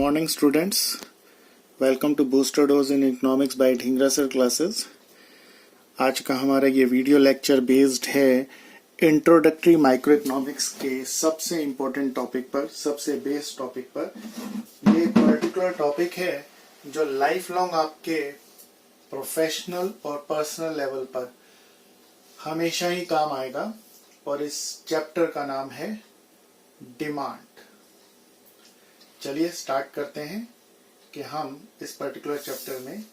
morning, students. Welcome to Booster Dose in Economics by Dhingra Sir Classes. आज का हमारा ये वीडियो लेक्चर बेस्ड है इंट्रोडक्टरी माइक्रो इकोनॉमिक्स के सबसे इम्पोर्टेंट टॉपिक पर, सबसे बेस टॉपिक पर। ये एक पर्टिकुलर टॉपिक है जो लाइफ लॉन्ग आपके प्रोफेशनल और पर्सनल लेवल पर हमेशा ही काम आएगा, और इस चैप्टर का नाम है डिमांड। चलिए स्टार्ट करते हैं कि हम इस पर्टिकुलर चैप्टर में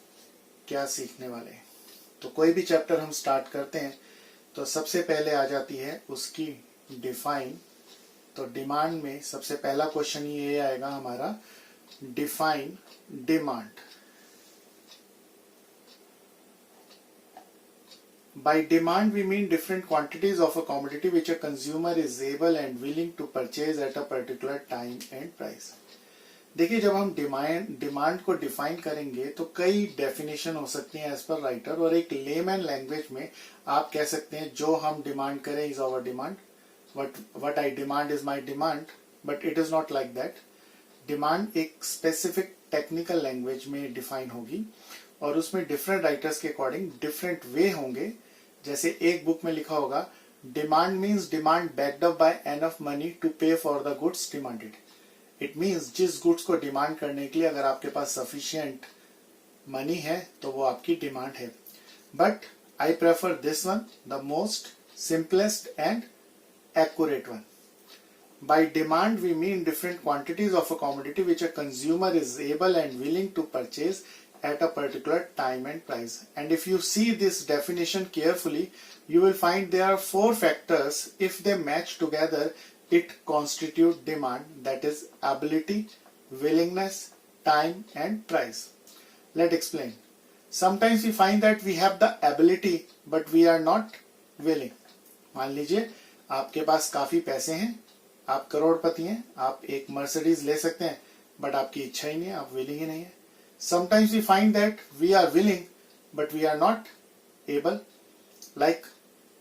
क्या सीखने वाले हैं। तो कोई भी चैप्टर हम स्टार्ट करते हैं तो सबसे पहले आ जाती है उसकी डिफाइन। तो डिमांड में सबसे पहला क्वेश्चन ये आएगा हमारा, define demand. By demand we mean different quantities of a commodity which a consumer is able and willing to purchase at a particular time and price। देखिए, जब हम डिमांड को डिफाइन करेंगे तो कई डेफिनेशन हो सकती हैं एज पर राइटर, और एक लेमैन लैंग्वेज में आप कह सकते हैं जो हम डिमांड करें is our demand, what I demand is my demand, but it is not like that. Demand एक स्पेसिफिक टेक्निकल लैंग्वेज में डिफाइन होगी और उसमें डिफरेंट राइटर्स के अकॉर्डिंग डिफरेंट वे होंगे। जैसे एक बुक में लिखा होगा, demand means demand backed up by enough money to pay for the goods demanded. It means जिस गुड्स को डिमांड करने के लिए अगर आपके पास सफिशिएंट मनी है तो वो आपकी डिमांड है। But I prefer this one, the most simplest and accurate one. By demand we mean different quantities of a commodity which a consumer is able and willing to purchase at a particular time and price. And if you see this definition carefully, you will find there are four factors. If they match together, it constitute demand, that is ability, willingness, time and price. Let's explain. Sometimes we find that we have the ability but we are not willing. मान लीजिए आपके पास काफी पैसे हैं, आप करोड़पति हैं, आप एक मर्सिडीज ले सकते हैं, बट आपकी इच्छा ही नहीं है, आप विलिंग ही नहीं है। Sometimes we find that we are willing but we are not able. Like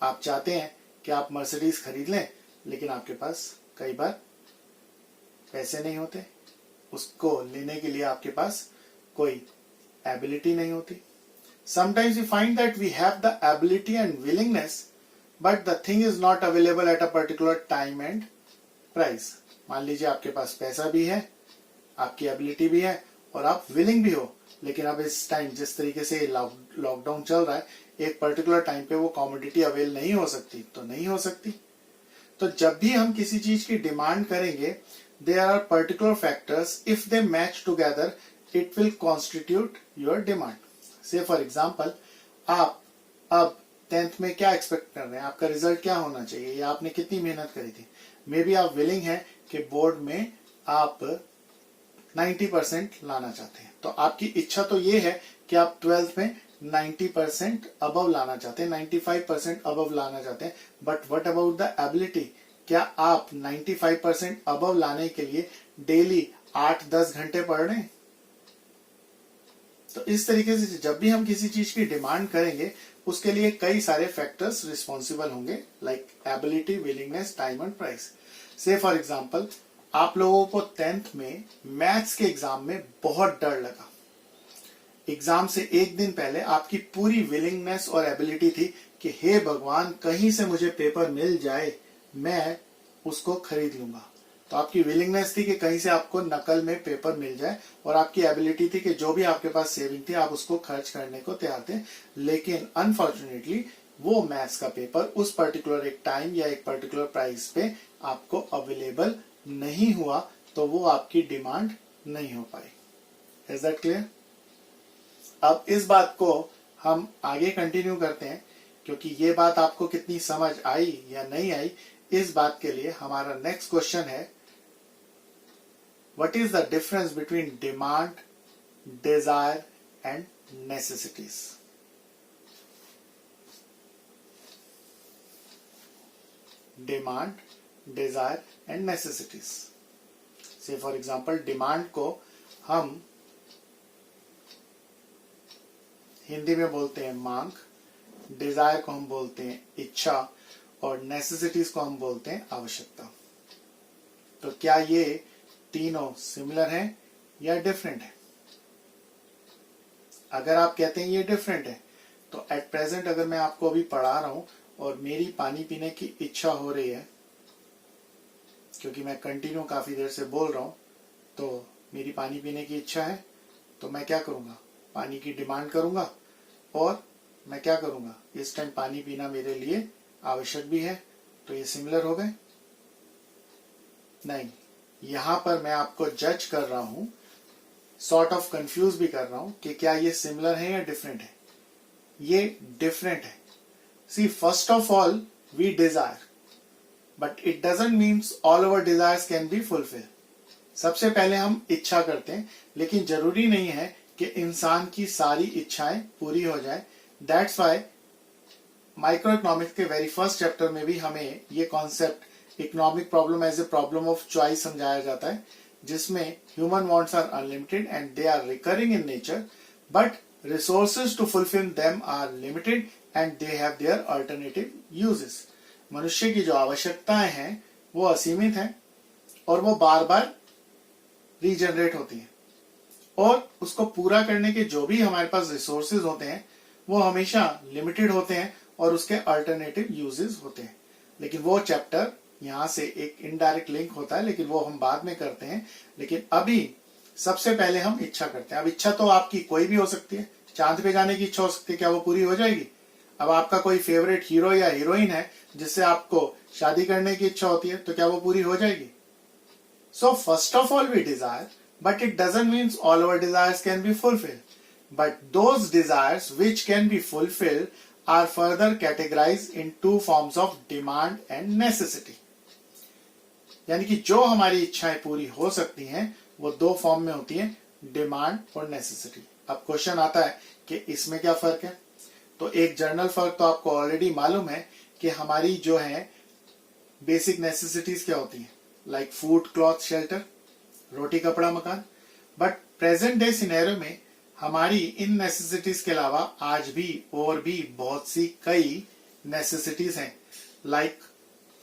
आप चाहते हैं कि आप मर्सिडीज खरीद लें, लेकिन आपके पास कई बार पैसे नहीं होते, उसको लेने के लिए आपके पास कोई एबिलिटी नहीं होती। Sometimes we find that we have the ability and willingness but the thing is not available at a particular time and price. मान लीजिए आपके पास पैसा भी है, आपकी एबिलिटी भी है और आप विलिंग भी हो, लेकिन अब इस टाइम जिस तरीके से लॉकडाउन चल रहा है, एक पर्टिकुलर टाइम पे वो कमोडिटी अवेल नहीं हो सकती तो नहीं हो सकती। तो जब भी हम किसी चीज की डिमांड करेंगे, there are particular factors, if they match together it will constitute your demand. Say for example, आप अब 10th में क्या एक्सपेक्ट कर रहे हैं, आपका रिजल्ट क्या होना चाहिए, या आपने कितनी मेहनत करी थी। मे बी आप विलिंग है कि बोर्ड में आप 90% लाना चाहते हैं, तो आपकी इच्छा तो ये है कि आप 12th में 90% अबव लाना चाहते हैं, 95% अबव लाना चाहते हैं। But what about the ability, क्या आप 95% अबव लाने के लिए डेली 8-10 घंटे पढ़ रहे हैं। तो इस तरीके से जब भी हम किसी चीज की डिमांड करेंगे, उसके लिए कई सारे फैक्टर्स रिस्पॉन्सिबल होंगे, like ability, willingness, time and price. से फॉर एग्जांपल, आप लोगों को 10th में मैथ्स के एग्जाम में बहुत डर लगा। एग्जाम से एक दिन पहले आपकी पूरी विलिंगनेस और एबिलिटी थी कि हे भगवान, कहीं से मुझे पेपर मिल जाए, मैं उसको खरीद लूंगा। तो आपकी विलिंगनेस थी कि कहीं से आपको नकल में पेपर मिल जाए, और आपकी एबिलिटी थी कि जो भी आपके पास सेविंग थी आप उसको खर्च करने को तैयार थे। लेकिन अनफॉर्चुनेटली वो मैथ्स का पेपर उस पर्टिकुलर एक टाइम या एक पर्टिकुलर प्राइस पे आपको अवेलेबल नहीं हुआ, तो वो आपकी डिमांड नहीं हो पाई। Is that clear? अब इस बात को हम आगे कंटिन्यू करते हैं, क्योंकि ये बात आपको कितनी समझ आई या नहीं आई, इस बात के लिए हमारा नेक्स्ट क्वेश्चन है, what is the difference between demand, desire and necessities? Demand, desire and necessities. Say for example, demand को हम हिंदी में बोलते हैं मांग, डिजायर को हम बोलते हैं इच्छा, और नेसेसिटीज को हम बोलते हैं आवश्यकता। तो क्या ये तीनों सिमिलर हैं या डिफरेंट है? अगर आप कहते हैं ये डिफरेंट है, तो एट प्रेजेंट अगर मैं आपको अभी पढ़ा रहा हूं और मेरी पानी पीने की इच्छा हो रही है, क्योंकि मैं कंटिन्यू काफी देर से बोल रहा हूं, तो मेरी पानी पीने की इच्छा है, तो मैं क्या करूंगा? पानी की डिमांड करूंगा और मैं क्या करूंगा? इस टाइम पानी पीना मेरे लिए आवश्यक भी है। तो ये सिमिलर हो गए? नहीं, यहां पर मैं आपको जज कर रहा हूं, सॉर्ट ऑफ कंफ्यूज भी कर रहा हूं कि क्या ये सिमिलर है या डिफरेंट है। ये डिफरेंट है। See, first of all we desire, but it doesn't means all our desires can be fulfill. सबसे पहले हम इच्छा करते हैं, लेकिन जरूरी नहीं है कि इंसान की सारी इच्छाएं पूरी हो जाए। दैट्स वाई माइक्रो इकोनॉमिक्स के वेरी फर्स्ट चैप्टर में भी हमें ये concept economic problem as a problem of choice समझाया जाता है, जिसमें human wants are unlimited and they are recurring in nature, but resources to fulfil them are limited and they have their alternative uses. मनुष्य की जो आवश्यकताएं हैं वो असीमित हैं और वो बार बार रीजनरेट होती हैं, और उसको पूरा करने के जो भी हमारे पास रिसोर्सेज होते हैं वो हमेशा लिमिटेड होते हैं और उसके अल्टरनेटिव यूजेस होते हैं। लेकिन वो चैप्टर यहां से एक इनडायरेक्ट लिंक होता है, लेकिन वो हम बाद में करते हैं। लेकिन अभी सबसे पहले हम इच्छा करते हैं। अब इच्छा तो आपकी कोई भी हो सकती है। चांद पे जाने की इच्छा हो सकती है, क्या वो पूरी हो जाएगी? अब आपका कोई फेवरेट हीरो या हीरोइन है जिससे आपको शादी करने की इच्छा होती है, तो क्या वो पूरी हो जाएगी? So first of all we desire, but it doesn't mean all our desires can be fulfilled. But those desires which can be fulfilled are further categorized in two forms of demand and necessity. यानी कि जो हमारी इच्छाएं पूरी हो सकती हैं वो दो फॉर्म में होती हैं, डिमांड और नेसेसिटी। अब क्वेश्चन आता है कि इसमें क्या फर्क है? तो एक जनरल फर्क तो आपको ऑलरेडी मालूम है कि हमारी जो है बेसिक नेसेसिटीज क्या होती हैं, लाइक फूड, क्लॉथ, शेल्टर, रोटी, कपड़ा, मकान। बट प्रेजेंट डे सिनेरियो में हमारी इन नेसेसिटीज के अलावा आज भी और भी बहुत सी कई नेसेसिटीज हैं, लाइक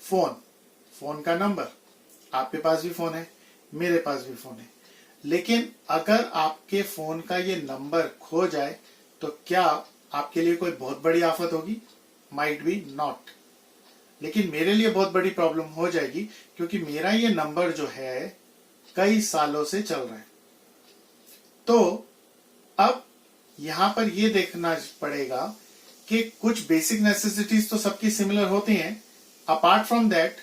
फोन का नंबर। आपके पास भी फोन है, मेरे पास भी फोन है, लेकिन अगर आपके फोन का ये नंबर खो जाए तो क्या आपके लिए कोई बहुत बड़ी आफत होगी? Might be not. लेकिन मेरे लिए बहुत बड़ी प्रॉब्लम हो जाएगी, क्योंकि मेरा ये नंबर जो है कई सालों से चल रहा है। तो अब यहां पर ये देखना पड़ेगा कि कुछ बेसिक नेसेसिटीज तो सबकी सिमिलर होती हैं। अपार्ट फ्रॉम दैट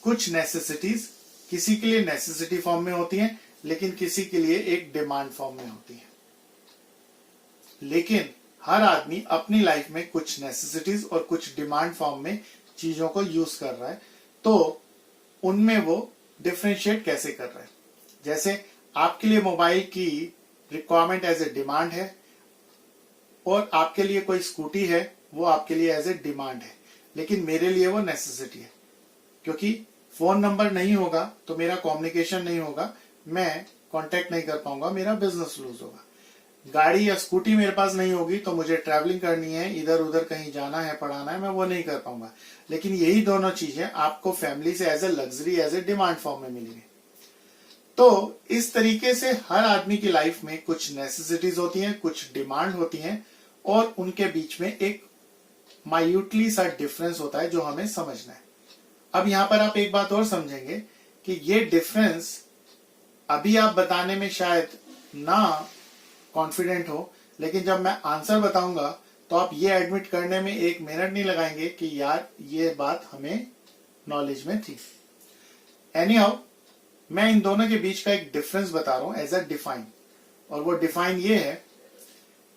कुछ नेसेसिटीज किसी के लिए नेसेसिटी फॉर्म में होती हैं, लेकिन किसी के लिए एक डिमांड फॉर्म में होती है। लेकिन हर आदमी अपनी लाइफ में कुछ नेसेसिटीज और कुछ डिमांड फॉर्म में चीजों को यूज कर रहा है, तो उनमें वो डिफरेंशिएट कैसे कर रहा है? जैसे आपके लिए मोबाइल की रिक्वायरमेंट एज ए डिमांड है, और आपके लिए कोई स्कूटी है वो आपके लिए एज ए डिमांड है, लेकिन मेरे लिए वो नेसेसिटी है। क्योंकि फोन नंबर नहीं होगा तो मेरा कम्युनिकेशन नहीं होगा, मैं कांटेक्ट नहीं कर पाऊंगा, मेरा बिजनेस लूज होगा। गाड़ी या स्कूटी मेरे पास नहीं होगी तो मुझे ट्रैवलिंग करनी है, इधर उधर कहीं जाना है, पढ़ाना है, मैं वो नहीं कर पाऊंगा। लेकिन यही दोनों चीजें आपको फैमिली से as a luxury, as a demand form में मिलेंगी। तो इस तरीके से हर आदमी की लाइफ में कुछ नेसेसिटीज होती हैं, कुछ डिमांड होती हैं, और उनके बीच में एक माइन्यूटली सा डिफरेंस होता है जो हमें समझना है। अब यहां पर आप एक बात और समझेंगे कि ये डिफरेंस अभी आप बताने में शायद ना कॉन्फिडेंट हो, लेकिन जब मैं आंसर बताऊंगा तो आप ये एडमिट करने में एक मिनट नहीं लगाएंगे कि यार ये बात हमें नॉलेज में थी। एनीहाउ, मैं इन दोनों के बीच का एक डिफरेंस बता रहा हूं एज अ डिफाइन, और वो डिफाइन ये है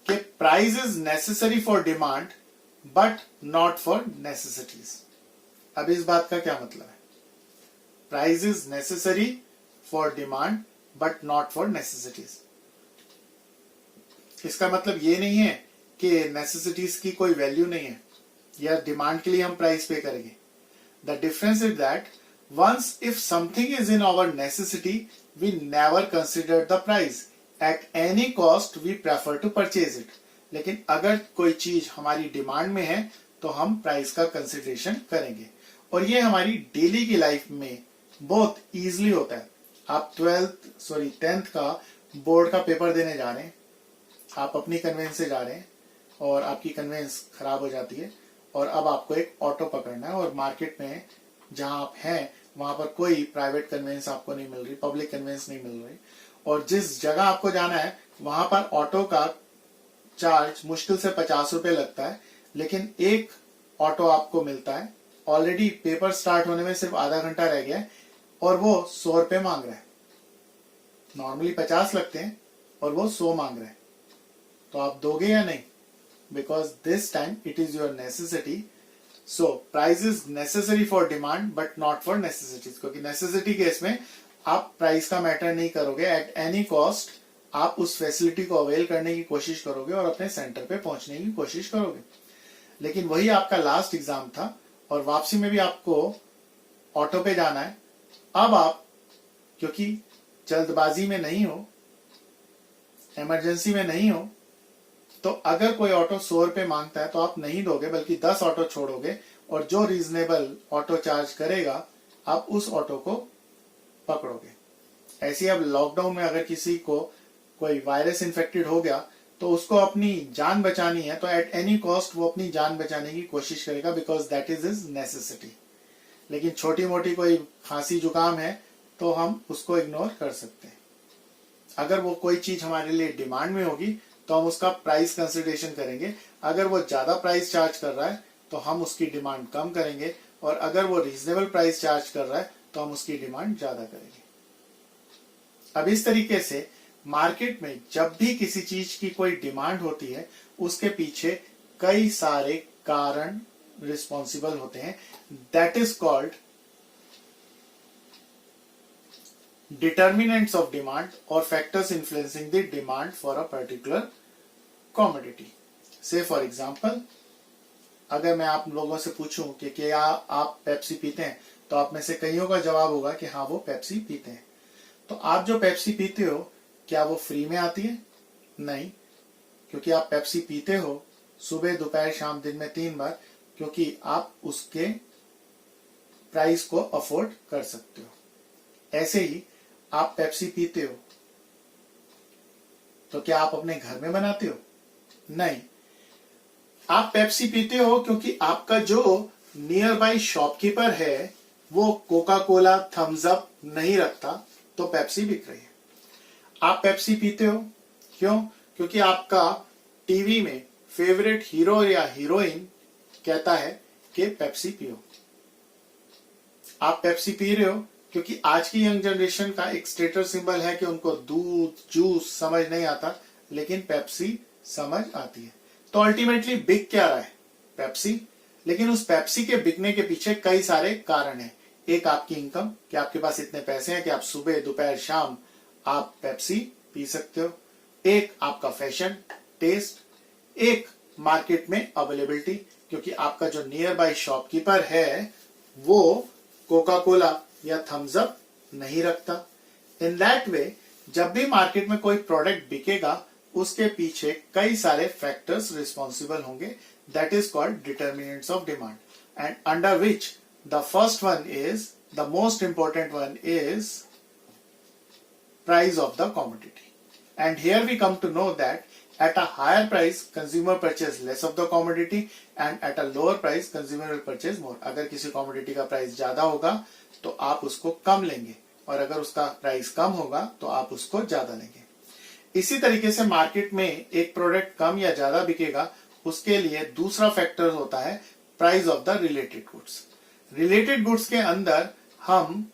कि price is necessary for demand but not for necessities. अब इस बात का क्या मतलब है? Price is necessary for demand but not for necessities. इसका मतलब ये नहीं है कि नेसेसिटीज की कोई वैल्यू नहीं है या डिमांड के लिए हम प्राइस पे करेंगे। The difference is that once if something is in our necessity we never consider the price at any cost, we prefer to purchase it. लेकिन अगर कोई चीज हमारी डिमांड में है तो हम प्राइस का कंसिडरेशन करेंगे, और ये हमारी डेली की लाइफ में बहुत इजीली होता है। आप 10th का बोर्ड का पेपर देने जा रहे हैं, आप अपनी कन्वेंस से जा रहे हैं और आपकी कन्वेंस खराब हो जाती है और अब आपको एक ऑटो पकड़ना है और मार्केट में जहां आप हैं वहां पर कोई प्राइवेट कन्वेंस आपको नहीं मिल रही, पब्लिक कन्वेंस नहीं मिल रही और जिस जगह आपको जाना है वहां पर ऑटो का चार्ज मुश्किल से 50 रुपए लगता है, लेकिन एक ऑटो आपको मिलता है, ऑलरेडी पेपर स्टार्ट होने में सिर्फ आधा घंटा रह गया है और वो 100 रुपए मांग रहा है। नॉर्मली 50 लगते हैं और वो 100 मांग रहा है, तो आप दोगे या नहीं? Because this time it is your necessity. So price is necessary for demand but not for necessities, क्योंकि नेसेसिटी केस में आप प्राइस का मैटर नहीं करोगे, एट एनी कॉस्ट आप उस फैसिलिटी को अवेल करने की कोशिश करोगे और अपने सेंटर पे पहुंचने की कोशिश करोगे। लेकिन वही आपका लास्ट एग्जाम था और वापसी में भी आपको ऑटो पे जाना है। अब आप क्योंकि जल्दबाजी में नहीं हो, इमरजेंसी में नहीं हो, तो अगर कोई ऑटो 100 रुपए मांगता है तो आप नहीं दोगे बल्कि 10 ऑटो छोड़ोगे और जो रीजनेबल ऑटो चार्ज करेगा आप उस ऑटो को पकड़ोगे। ऐसे अब लॉकडाउन में अगर किसी को कोई वायरस इन्फेक्टेड हो गया तो उसको अपनी जान बचानी है तो एट एनी कॉस्ट वो अपनी जान बचाने की कोशिश करेगा, because that is his necessity. लेकिन छोटी मोटी कोई खांसी जुकाम है तो हम उसको इग्नोर कर सकते हैं। अगर वो कोई चीज हमारे लिए डिमांड में होगी तो हम उसका प्राइस कंसिडरेशन करेंगे। अगर वो ज्यादा प्राइस चार्ज कर रहा है तो हम उसकी डिमांड कम करेंगे और अगर वो रीजनेबल प्राइस चार्ज कर रहा है तो हम उसकी डिमांड ज्यादा करेंगे। अब इस तरीके से मार्केट में जब भी किसी चीज की कोई डिमांड होती है उसके पीछे कई सारे कारण रिस्पॉन्सिबल होते हैं। That is called determinants of demand और factors influencing the demand for a particular commodity. Say for example, अगर मैं आप लोगों से पूछूं कि क्या आप पेप्सी पीते हैं तो आप में से कईयों का जवाब होगा कि हाँ वो पेप्सी पीते हैं। तो आप जो पेप्सी पीते हो क्या वो फ्री में आती है? नहीं, क्योंकि आप पेप्सी पीते हो सुबह दोपहर शाम दिन में 3 बार, क्योंकि आप उसके प्राइस को अफोर्ड कर सकते हो। ऐसे ही आप पेप्सी पीते हो तो क्या आप अपने घर में बनाते हो? नहीं, आप पेप्सी पीते हो क्योंकि आपका जो नियर बाई शॉपकीपर है वो कोका कोला थम्स अप नहीं रखता तो पेप्सी बिक रही है। आप पेप्सी पीते हो क्यों? क्योंकि आपका टीवी में फेवरेट हीरो या हीरोइन कहता है कि पेप्सी पियो। आप पेप्सी पी रहे हो क्योंकि आज की यंग जनरेशन का एक स्टेटस सिंबल है कि उनको दूध जूस समझ नहीं आता, लेकिन पेप्सी समझ आती है। तो अल्टीमेटली बिक क्या रहा है? पेप्सी। लेकिन उस पेप्सी के बिकने के पीछे कई सारे कारण हैं। एक आपकी इनकम, कि आपके पास इतने पैसे हैं कि आप सुबह दोपहर शाम आप पेप्सी पी सकते हो। एक आपका फैशन टेस्ट, एक मार्केट में अवेलेबिलिटी, क्योंकि आपका जो नियर बाय शॉपकीपर है वो कोका कोला या थम्स अप नहीं रखता। इन दैट वे जब भी मार्केट में कोई प्रोडक्ट बिकेगा उसके पीछे कई सारे फैक्टर्स रिस्पॉन्सिबल होंगे। That is called determinants of demand, and under which the first one is, the most important one is price of the commodity. And here we come to know that at a higher price consumer purchase less of the commodity and at a lower price consumer will purchase more. अगर किसी commodity का price ज्यादा होगा तो आप उसको कम लेंगे और अगर उसका प्राइस कम होगा तो आप उसको ज्यादा लेंगे। इसी तरीके से मार्केट में एक प्रोडक्ट कम या ज्यादा बिकेगा उसके लिए दूसरा फैक्टर होता है price of the related goods. Related goods के अंदर हम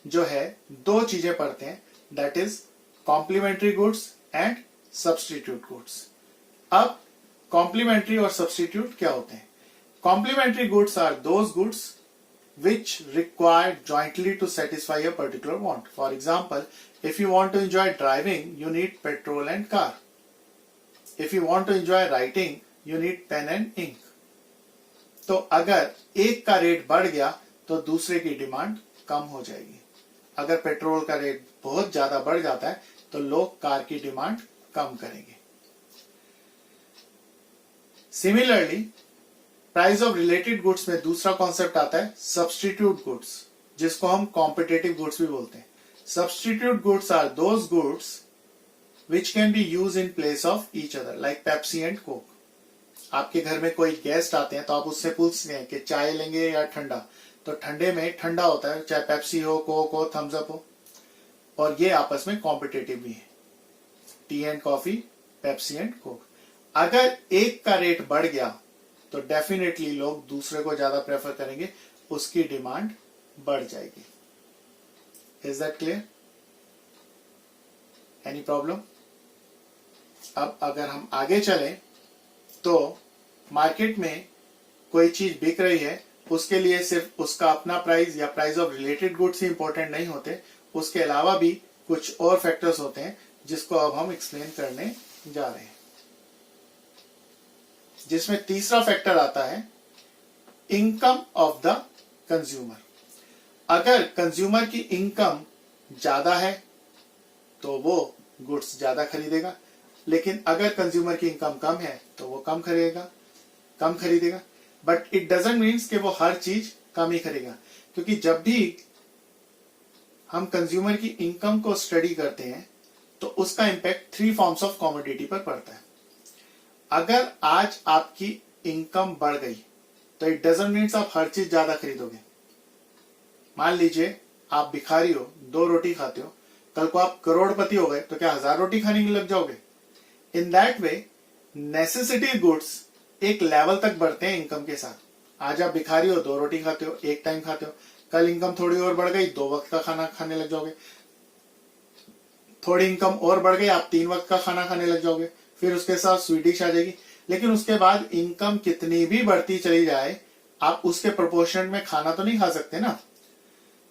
जो है दो चीजें पढ़ते हैं, that is complementary goods and substitute goods. अब complementary और substitute क्या होते हैं? Complementary goods are those goods which require jointly to satisfy a particular want. For example, if you want to enjoy driving, you need petrol and car. If you want to enjoy writing, you need pen and ink. तो अगर एक का rate बढ़ गया तो दूसरे की demand कम हो जाएगी। अगर पेट्रोल का रेट बहुत ज्यादा बढ़ जाता है तो लोग कार की डिमांड कम करेंगे। Similarly price of related goods में दूसरा कॉन्सेप्ट आता है सब्स्टिट्यूट गुड्स, जिसको हम कॉम्पिटेटिव गुड्स भी बोलते हैं। Substitute goods are those goods which can be used in place of each other like Pepsi and Coke. आपके घर में कोई गेस्ट आते हैं तो आप उससे पूछते हैं कि चाय लेंगे या ठंडा, तो ठंडे में ठंडा होता है, चाहे पेप्सी हो, कोक हो, थम्स अप हो, और ये आपस में कॉम्पिटिटिव भी है, T and coffee, Pepsi and Coke. अगर एक का रेट बढ़ गया तो डेफिनेटली लोग दूसरे को ज्यादा प्रेफर करेंगे, उसकी डिमांड बढ़ जाएगी। Is that clear? Any problem? अब अगर हम आगे चलें तो मार्केट में कोई चीज बिक रही है, उसके लिए सिर्फ उसका अपना प्राइस या price of related goods he important नहीं होते, उसके अलावा भी कुछ और फैक्टर्स होते हैं जिसको अब हम एक्सप्लेन करने जा रहे हैं, जिसमें तीसरा फैक्टर आता है इनकम ऑफ द कंज्यूमर। अगर कंज्यूमर की इनकम ज्यादा है तो वो गुड्स ज्यादा खरीदेगा, लेकिन अगर कंज्यूमर की इनकम कम है तो वो कम खरीदेगा। बट इट डजंट मीन्स कि वो हर चीज कम ही खरीदेगा, क्योंकि जब भी हम कंज्यूमर की इनकम को स्टडी करते हैं तो उसका इंपैक्ट 3 फॉर्म्स ऑफ कमोडिटी पर पड़ता है। अगर आज आपकी इनकम बढ़ गई तो इट डजंट मीन्स आप हर चीज ज्यादा खरीदोगे। मान लीजिए आप भिखारी हो, 2 रोटी खाते हो, कल को आप करोड़पति हो गए तो क्या 1000 रोटी खाने में लग जाओगे? In that way necessity goods एक लेवल तक बढ़ते हैं इनकम के साथ। आज आप भिखारी हो, 2 रोटी खाते हो, एक टाइम खाते हो, कल इनकम थोड़ी और बढ़ गई, 2 वक्त का खाना खाने लग जाओगे। थोड़ी इनकम और बढ़ गई, आप 3 वक्त का खाना खाने लग जाओगे, फिर उसके साथ स्वीट डिश आ जाएगी। लेकिन उसके बाद इनकम कितनी भी बढ़ती चली जाए, आप उसके प्रोपोर्शन में खाना तो नहीं खा सकते ना।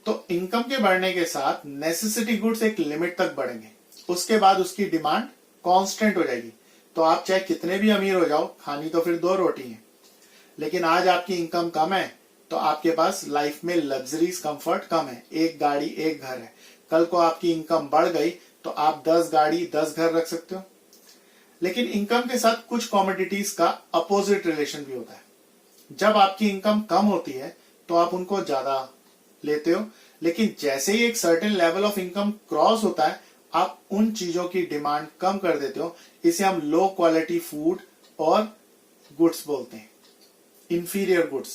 तो इनकम के बढ़ने के साथ नेसेसिटी गुड्स एक लिमिट तक बढ़ेंगे, उसके बाद उसकी डिमांड कांस्टेंट हो जाएगी। तो आप चाहे कितने भी अमीर हो जाओ, खानी तो फिर 2 रोटी है। लेकिन आज आपकी इनकम कम है तो आपके पास लाइफ में लग्जरीज कंफर्ट कम है, एक गाड़ी एक घर है। कल को आपकी इनकम बढ़ गई तो आप 10 गाड़ी 10 घर रख सकते हो। लेकिन इनकम के साथ कुछ कमोडिटीज का अपोजिट रिलेशन भी होता है। जब आपकी इनकम कम होती है तो आप उनको ज्यादा लेते हो, लेकिन जैसे ही एक certain level of income cross होता है आप उन चीजों की डिमांड कम कर देते हो। इसे हम लो क्वालिटी फूड और गुड्स बोलते हैं, इंफीरियर गुड्स।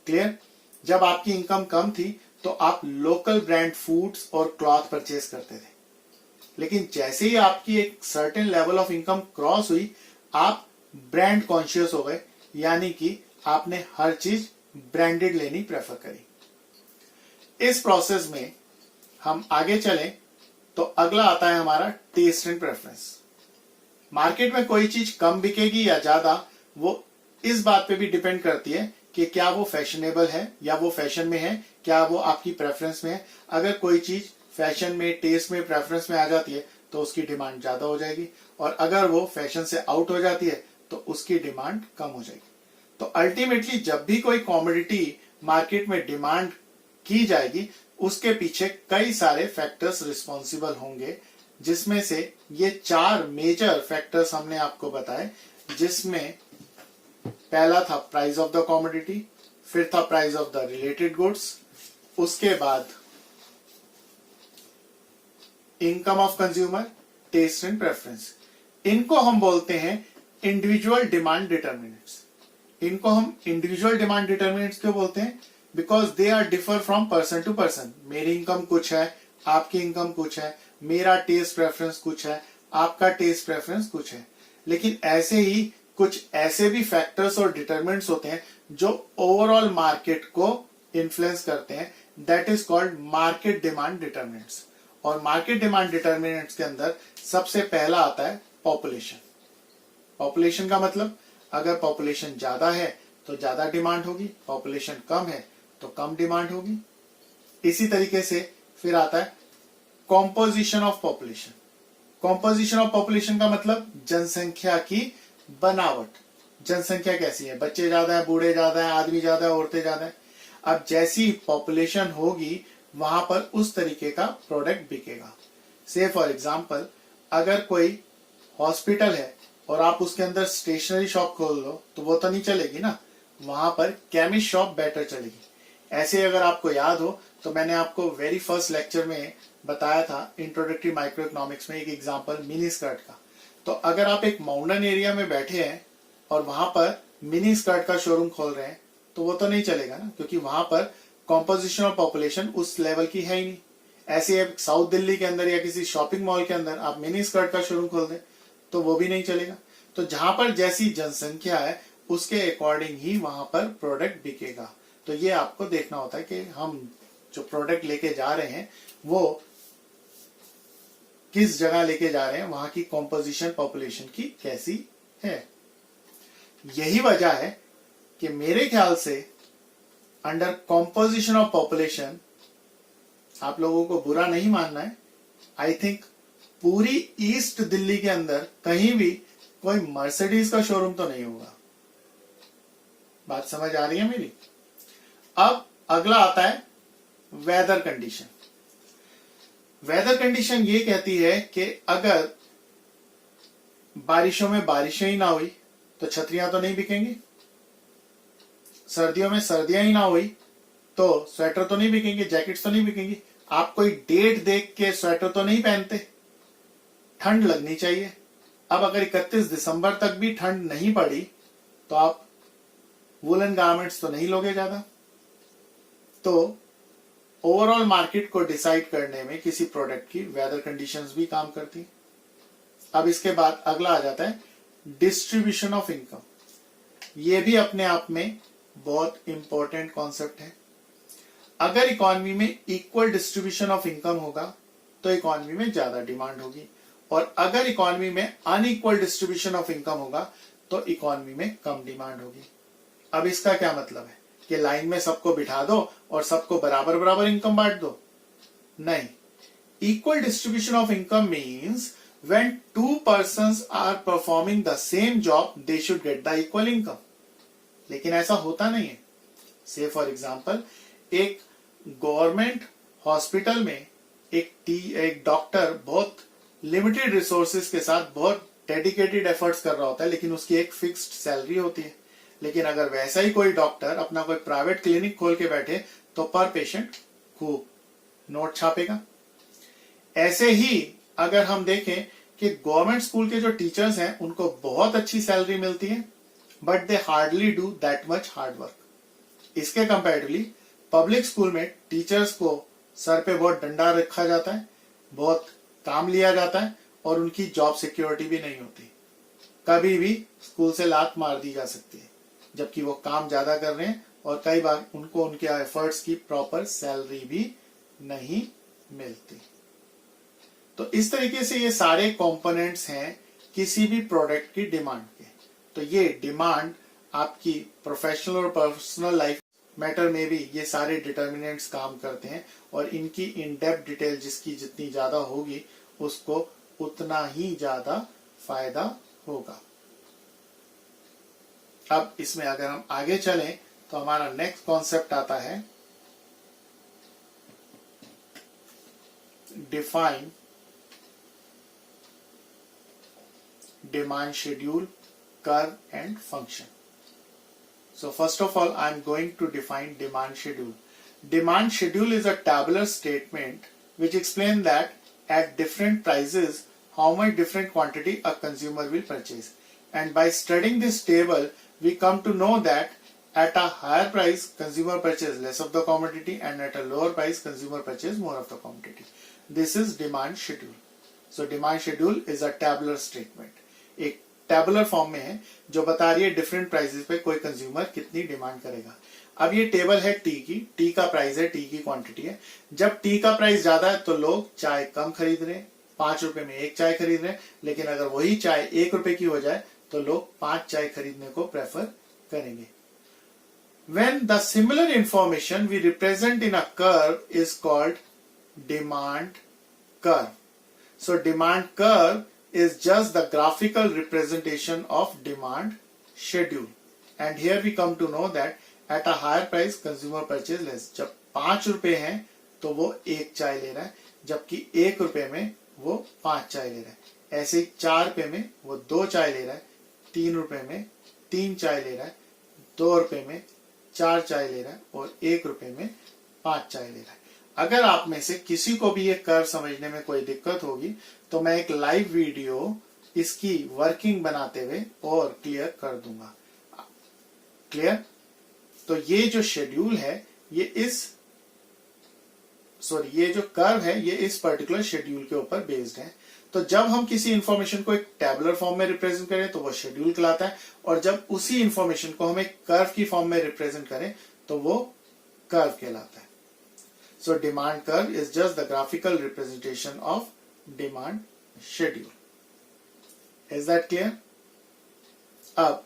क्लियर? जब आपकी इनकम कम थी तो आप लोकल ब्रांड फूड्स और क्लॉथ परचेज करते थे, लेकिन जैसे ही आपकी एक certain level of income cross हुई आप ब्रांड कॉन्शियस हो गए, यानी कि आपने हर चीज ब्रांडेड लेनी प्रेफर करी। इस प्रोसेस में हम आगे चलें तो अगला आता है हमारा टेस्ट एंड प्रेफरेंस। मार्केट में कोई चीज कम बिकेगी या ज्यादा, वो इस बात पे भी डिपेंड करती है कि क्या वो फैशनेबल है या वो फैशन में है, क्या वो आपकी प्रेफरेंस में है। अगर कोई चीज फैशन में, टेस्ट में, प्रेफरेंस में आ जाती है तो उसकी डिमांड ज्यादा हो जाएगी, और अगर वो फैशन से आउट हो जाती है तो उसकी डिमांड कम हो जाएगी। तो अल्टीमेटली जब भी कोई कमोडिटी मार्केट में डिमांड की जाएगी उसके पीछे कई सारे फैक्टर्स रिस्पॉन्सिबल होंगे, जिसमें से ये 4 मेजर फैक्टर्स हमने आपको बताए, जिसमें पहला था प्राइस ऑफ द कमोडिटी, फिर था price of the related goods, उसके बाद income of consumer, taste and preference. इनको हम बोलते हैं इंडिविजुअल डिमांड डिटर्मिनेंट्स। इनको हम इंडिविजुअल डिमांड डिटर्मिनेंट्स क्यों बोलते हैं? Because they are differ from person to person. मेरी इनकम कुछ है, आपकी इनकम कुछ है, मेरा टेस्ट प्रेफरेंस कुछ है, आपका टेस्ट प्रेफरेंस कुछ है। लेकिन ऐसे ही कुछ ऐसे भी फैक्टर्स और डिटरमिनेंट्स होते हैं जो ओवरऑल मार्केट को इन्फ्लुएंस करते हैं, that is called market demand determinants. और मार्केट डिमांड डिटर्मिनेंट्स के अंदर सबसे पहला आता है पॉपुलेशन। पॉपुलेशन का मतलब, अगर पॉपुलेशन ज्यादा है तो ज्यादा डिमांड होगी, पॉपुलेशन कम है तो कम डिमांड होगी। इसी तरीके से फिर आता है composition of population. Composition of population का मतलब जनसंख्या की बनावट। जनसंख्या कैसी है, बच्चे ज्यादा है, बूढ़े ज्यादा है, आदमी ज्यादा है, औरतें ज्यादा है। अब जैसी पॉपुलेशन होगी वहां पर उस तरीके का प्रोडक्ट बिकेगा। से फॉर एग्जाम्पल, अगर कोई हॉस्पिटल है और आप उसके अंदर स्टेशनरी शॉप खोल लो तो वो तो नहीं चलेगी ना, वहां पर केमिस्ट शॉप बेटर चलेगी। ऐसे अगर आपको याद हो तो मैंने आपको वेरी फर्स्ट लेक्चर में बताया था इंट्रोडक्टरी माइक्रो इकोनॉमिक्स में एक एग्जांपल मिनी स्कर्ट का। तो अगर आप एक माउंटेन एरिया में बैठे हैं और वहां पर मिनी स्कर्ट का शोरूम खोल रहे हैं तो वो तो नहीं चलेगा ना, क्योंकि वहां पर कॉम्पोजिशन ऑफ पॉपुलेशन उस लेवल की है ही नहीं। ऐसे अब साउथ दिल्ली के अंदर या किसी शॉपिंग मॉल के अंदर आप मिनी स्कर्ट का शोरूम खोल दें तो वो भी नहीं चलेगा। तो जहां पर जैसी जनसंख्या है उसके अकॉर्डिंग ही वहां पर प्रोडक्ट बिकेगा। तो ये आपको देखना होता है कि हम जो प्रोडक्ट लेके जा रहे हैं वो किस जगह लेके जा रहे हैं, वहां की कॉम्पोजिशन पॉपुलेशन की कैसी है। यही वजह है कि मेरे ख्याल से अंडर कॉम्पोजिशन ऑफ पॉपुलेशन, आप लोगों को बुरा नहीं मानना है, आई थिंक पूरी ईस्ट दिल्ली के अंदर कहीं भी कोई मर्सिडीज का शोरूम तो नहीं होगा। बात समझ आ रही है मेरी? अब अगला आता है वेदर कंडीशन। वेदर कंडीशन ये कहती है कि अगर बारिशों में बारिशें ही ना हुई तो छतरियां तो नहीं बिकेंगी, सर्दियों में सर्दियां ही ना हुई तो स्वेटर तो नहीं बिकेंगे, जैकेट्स तो नहीं बिकेंगी। आप कोई डेट देख के स्वेटर तो नहीं पहनते, ठंड लगनी चाहिए। अब अगर 31 दिसंबर तक भी ठंड नहीं पड़ी तो आप वुलन गारमेंट्स तो नहीं लोगे ज्यादा। तो ओवरऑल मार्केट को डिसाइड करने में किसी प्रोडक्ट की वेदर कंडीशंस भी काम करती है। अब इसके बाद अगला आ जाता है डिस्ट्रीब्यूशन ऑफ इनकम। ये भी अपने आप में बहुत इंपॉर्टेंट कॉन्सेप्ट है। अगर इकोनॉमी में इक्वल डिस्ट्रीब्यूशन ऑफ इनकम होगा तो इकोनॉमी में ज्यादा डिमांड होगी, और अगर इकोनॉमी में अनइक्वल डिस्ट्रीब्यूशन ऑफ इनकम होगा तो इकोनॉमी में कम डिमांड होगी। अब इसका क्या मतलब है कि लाइन में सबको बिठा दो और सबको बराबर बराबर इनकम बांट दो? नहीं। Equal distribution of income means when two persons are performing the same job they should get the equal income। लेकिन ऐसा होता नहीं है। से फॉर एग्जाम्पल एक गवर्नमेंट हॉस्पिटल में एक डॉक्टर बहुत लिमिटेड रिसोर्सेज के साथ बहुत डेडिकेटेड एफर्ट्स कर रहा होता है, लेकिन उसकी एक फिक्स्ड सैलरी होती है। लेकिन अगर वैसा ही कोई डॉक्टर अपना कोई प्राइवेट क्लिनिक खोल के बैठे तो पर पेशेंट खूब नोट छापेगा। ऐसे ही अगर हम देखें कि गवर्नमेंट स्कूल के जो टीचर्स हैं उनको बहुत अच्छी सैलरी मिलती है, but they hardly do that much hard work. इसके कंपैरेटिवली पब्लिक स्कूल में टीचर्स को सर पे बहुत डंडा रखा जाता है, बहुत काम लिया जाता है और उनकी जॉब सिक्योरिटी भी नहीं होती। कभी भी स्कूल से लात मार दी जा सकती है जबकि वो काम ज्यादा कर रहे हैं, और कई बार उनको उनके एफर्ट्स की प्रॉपर सैलरी भी नहीं मिलती। तो इस तरीके से ये सारे कंपोनेंट्स हैं किसी भी प्रोडक्ट की डिमांड के। तो ये डिमांड आपकी प्रोफेशनल और पर्सनल लाइफ मैटर में भी ये सारे डिटर्मिनेंट्स काम करते हैं, और इनकी इन डेप्थ डिटेल जिसकी जितनी ज्यादा होगी उसको उतना ही ज्यादा फायदा होगा। अब इसमें अगर हम आगे चलें तो हमारा नेक्स्ट कॉन्सेप्ट आता है define demand schedule, curve and function. So first of all I am going to define demand schedule. Demand schedule is a tabular statement which explains that at different prices how much different quantity a consumer will purchase, and by studying this table we come to know that at a higher price consumer purchase less of the commodity and at a lower price consumer purchase more of the commodity. This is demand schedule. So demand schedule is a tabular statement, एक tabular form में है जो बता रही है different prices पे कोई consumer कितनी डिमांड करेगा। अब ये टेबल है टी की, टी का प्राइस है, टी की क्वांटिटी है। जब टी का प्राइस ज्यादा है तो लोग चाय कम खरीद रहे हैं, 5 रुपए में एक चाय खरीद रहे हैं, लेकिन अगर वही चाय 1 रुपए की हो जाए तो लोग 5 चाय खरीदने को प्रेफर करेंगे। When the similar information we represent in a curve is called demand curve. So demand curve is just the graphical representation of demand schedule, and here we come to know that at a higher price consumer purchase less। जब 5 रुपए हैं तो वो 1 चाय ले रहा है, जबकि 1 रुपए में वो 5 चाय ले रहा है। ऐसे ही 4 रुपए में वो 2 चाय ले रहा है, 3 रुपए में 3 चाय ले रहा है, 2 रुपए में 4 चाय ले रहा है और 1 रुपए में 5 चाय ले रहा है। अगर आप में से किसी को भी ये कर्व समझने में कोई दिक्कत होगी तो मैं एक लाइव वीडियो इसकी वर्किंग बनाते हुए और क्लियर कर दूंगा। क्लियर? तो ये जो शेड्यूल है ये जो कर्व है ये इस पर्टिकुलर शेड्यूल के ऊपर बेस्ड है। तो जब हम किसी इंफॉर्मेशन को एक टेबुलर फॉर्म में रिप्रेजेंट करें तो वो शेड्यूल कहलाता है, और जब उसी इंफॉर्मेशन को हम एक कर्व की फॉर्म में रिप्रेजेंट करें तो वो कर्व कहलाता है। So demand curve is just the graphical representation of demand schedule. Is that clear? अब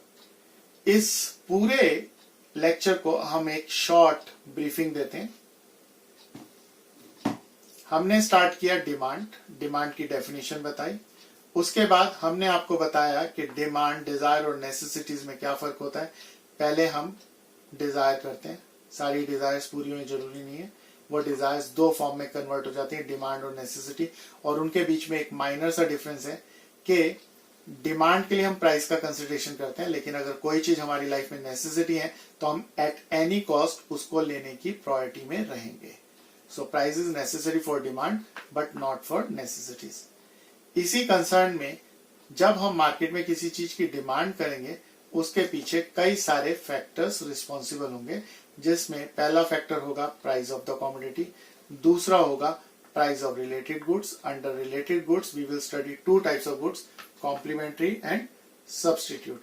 इस पूरे लेक्चर को हम एक शॉर्ट ब्रीफिंग देते हैं। हमने स्टार्ट किया डिमांड की डेफिनेशन बताई। उसके बाद हमने आपको बताया कि डिमांड, डिजायर और नेसेसिटीज में क्या फर्क होता है। पहले हम डिजायर करते हैं, सारी डिजायर्स पूरी होनी जरूरी नहीं है, वो डिजायर्स 2 फॉर्म में कन्वर्ट हो जाती है, डिमांड और नेसेसिटी। और उनके बीच में एक माइनर सा डिफरेंस है कि डिमांड के लिए हम प्राइस का कंसिडरेशन करते हैं, लेकिन अगर कोई चीज हमारी लाइफ में नेसेसिटी है तो हम एट एनी कॉस्ट उसको लेने की प्रायोरिटी में रहेंगे। So price is necessary for demand but not for necessities. इसी कंसर्न में जब हम मार्केट में किसी चीज की डिमांड करेंगे उसके पीछे कई सारे फैक्टर्स रिस्पॉन्सिबल होंगे, जिसमें पहला फैक्टर होगा प्राइस ऑफ द कमोडिटी, दूसरा होगा price of related goods. Under related goods we will study 2 types of goods, complementary and substitute.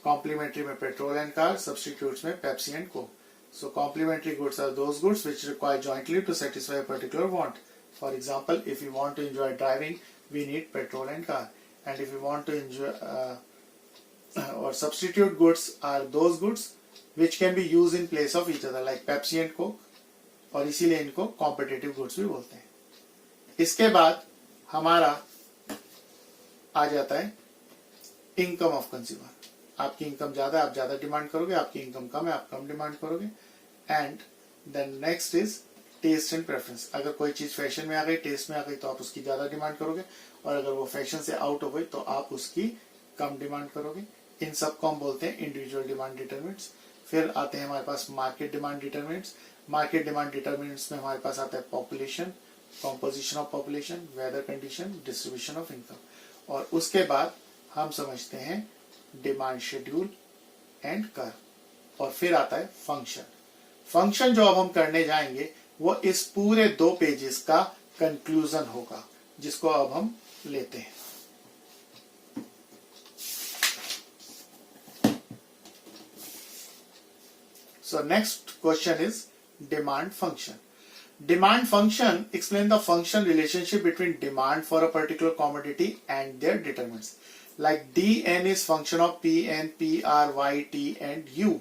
Complementary में पेट्रोल एंड कार, सब्स्टिट्यूट्स में Pepsi and Coke. So complementary goods are those goods which require jointly to satisfy a particular want. For example, if we want to enjoy driving, we need petrol and car. And if we want to enjoy or substitute goods are those goods which can be used in place of each other, like Pepsi and Coke. और इसीलिए इनको competitive goods भी बोलते हैं। इसके बाद हमारा आ जाता है इनकम ऑफ कंज्यूमर। आपकी इनकम ज्यादा है, आप ज्यादा डिमांड करोगे, आपकी इनकम कम है, आप कम डिमांड करोगे। And then next is taste and preference. अगर कोई चीज फैशन में आ गई, टेस्ट में आ गई, तो आप उसकी ज्यादा डिमांड करोगे, और अगर वो फैशन से आउट हो गई तो आप उसकी कम डिमांड करोगे। इन सब को हम बोलते हैं इंडिविजुअल डिमांड डिटरमिनेंट्स। फिर आते हैं हमारे पास market demand determinants. Market demand determinants में हमारे पास आता है population, composition of population, weather condition, distribution of income. और उसके बाद हम समझते हैं डिमांड शेड्यूल एंड कर्व। और फिर आता है फंक्शन। फंक्शन जो अब हम करने जाएंगे वो इस पूरे 2 पेजेस का कंक्लूजन होगा, जिसको अब हम लेते हैं। So next question is demand function. Demand function explain the function relationship between demand for a particular commodity and their determinants. Like dn is function of pn, pr, y, t and u.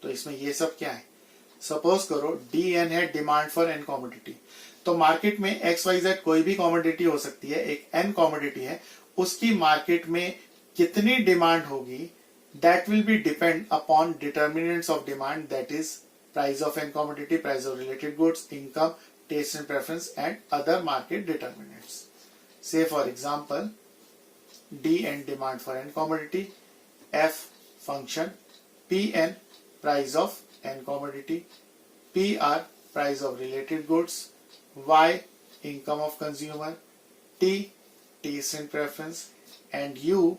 तो इसमें ये सब क्या है? Suppose करो dn है demand for n commodity. तो market में xyz कोई भी कॉमोडिटी हो सकती है, एक n कॉमोडिटी है, उसकी मार्केट में कितनी डिमांड होगी that will be depend upon determinants of demand, that is price of n commodity, price of related goods, income, taste and preference and other market determinants. Say for example, dn demand for n commodity, f function, pn price of n commodity, pr price of related goods, y income of consumer, t taste and preference and u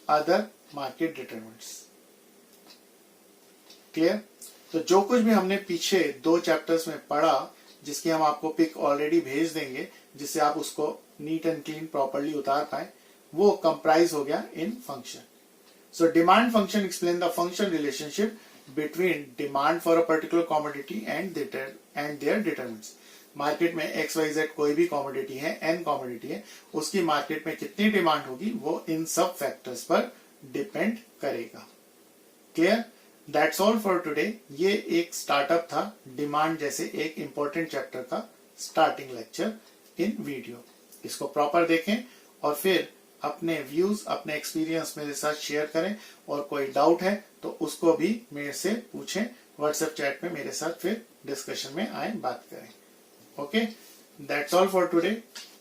other market determinants. Clear? तो जो कुछ भी हमने पीछे 2 chapters में पढ़ा, जिसकी हम आपको पिक ऑलरेडी भेज देंगे जिससे आप उसको नीट एंड क्लीन प्रॉपर्ली उतार पाए, वो कंप्राइज हो गया in function. So demand function explain the function relationship between demand for a particular commodity and their determinants. Market में XYZ कोई भी कॉमोडिटी है, n कॉमोडिटी है, उसकी मार्केट में कितनी डिमांड होगी वो इन सब फैक्टर्स पर डिपेंड करेगा. Clear? That's all for today. ये एक स्टार्टअप था डिमांड जैसे एक इंपॉर्टेंट चैप्टर का स्टार्टिंग लेक्चर इन वीडियो. इसको प्रॉपर देखें और फिर अपने व्यूज, अपने एक्सपीरियंस मेरे साथ शेयर करें, और कोई डाउट है तो उसको भी मेरे से पूछें. व्हाट्सएप चैट में मेरे साथ फिर डिस्कशन में आए, बात करें. Okay, that's all for today.